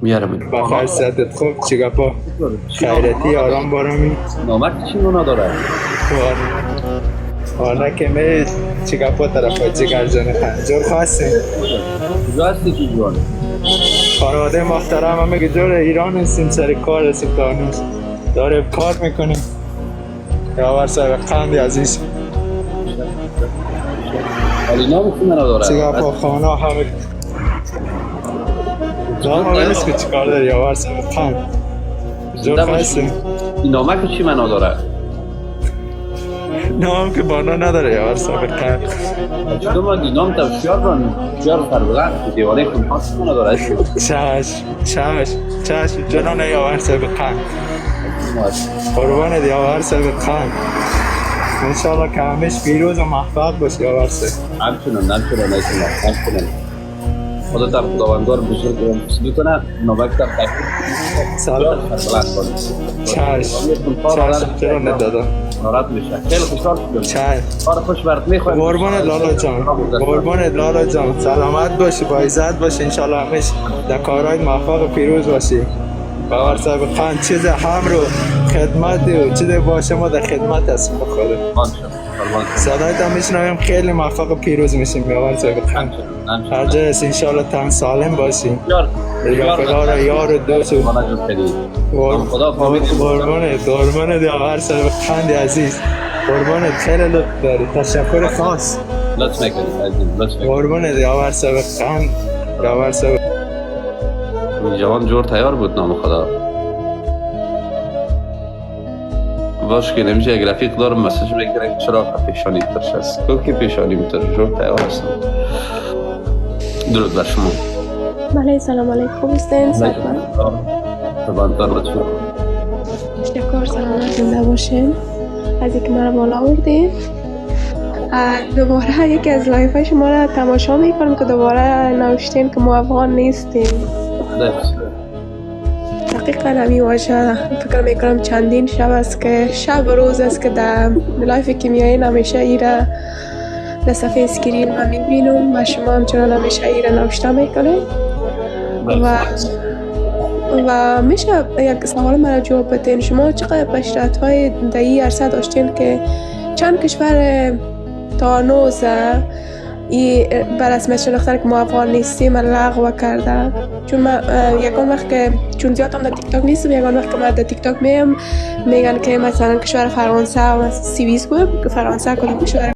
میارم. با خیلیتت خوب چیگپا خیرتی آرام بارامی نامک چی اونا داره؟ حالا که می چیگپا طرف های جگر جان خنجور خواستیم کجا هستی تو جوان؟ خانواده محترم همه که جور ایران هستیم سر کار هستیم دانوز داره کار میکنیم یاور صاحب قندی عزیز ولی نام کی منو داره؟ چیگپا خانه همه نام همه نیست که چیکار داری یاور صاحب قند جور خواستیم این نامک چی منو داره؟ نام که بانا نداره یاور صاحب قند چطور مگی نام تا شیار فربلند دیوانه کنپاس منو داره؟ چشم جنان یاور صاحب قند قربان یاور صاحب قند انشالله که همیش پیروز و محفظ باش یاور صاحب همچنان خدا در خداوندگار بزرگ و مسلی کنه نامک در سلام فربلند کنه چشم چرا ندادا نارد میشه خیلی خوشحال شدم چشم کار خوش برات میخوایم قربانت لالا جان سلامت باشی با عزت باشی انشالله همیش در کارهای موفق و پیروز باشی باور صاحب خان چیز هم رو خدمت و چیز باشه ما در خدمت هستیم بخوره صدایت هم میشنویم خیلی موفق و پیروز میشیم باور صاحب خان هر جای هست انشالله تن سالم باشی خدا را یار و دوست و قربانت یاور صاحب خان عزیز قربانت خیلی لطف داری تشکر خاص لطف میکنید عزیز قربانت یاور صاحب خان یاور صاحب جوان جور تیار بود نام خدا باش که نمیشه یک رفیق دارم مسیج میکنه چرا پیشانی ترش هست که پیشانی میتر جور تیار هستم درود بر شما بله سلام علیکم خوب هستین؟ سبانتر لطفا تشکر سلامت زنده باشین از اینکه مرا بالا آوردین دوباره یکی از لایف های شما را تماشا میکنم که دوباره نوشتین که ما افغان نیستیم دقیقا همین واژه فکر میکنم چندین شب است که شب و روز است که در لایف که میایین همیشه ایره در صفحه اسکرین ما میبینم و شما همچنان همیشه ایره نوشته میکنید و میشه یک سوال مرا جواب بدین شما چقدر پیشرفت های در این عرصه داشتین که چند کشور تا هنوز بر رسمیت شناختن که ما افغان نیستیم لغو کرده چون من یکان وقت که چون زیاد هم در تیک تاک نیستم یکان وقت که من در تیک تاک میگن که مثلا کشور فرانسه و سوئیس بود فرانسه کدوم کشور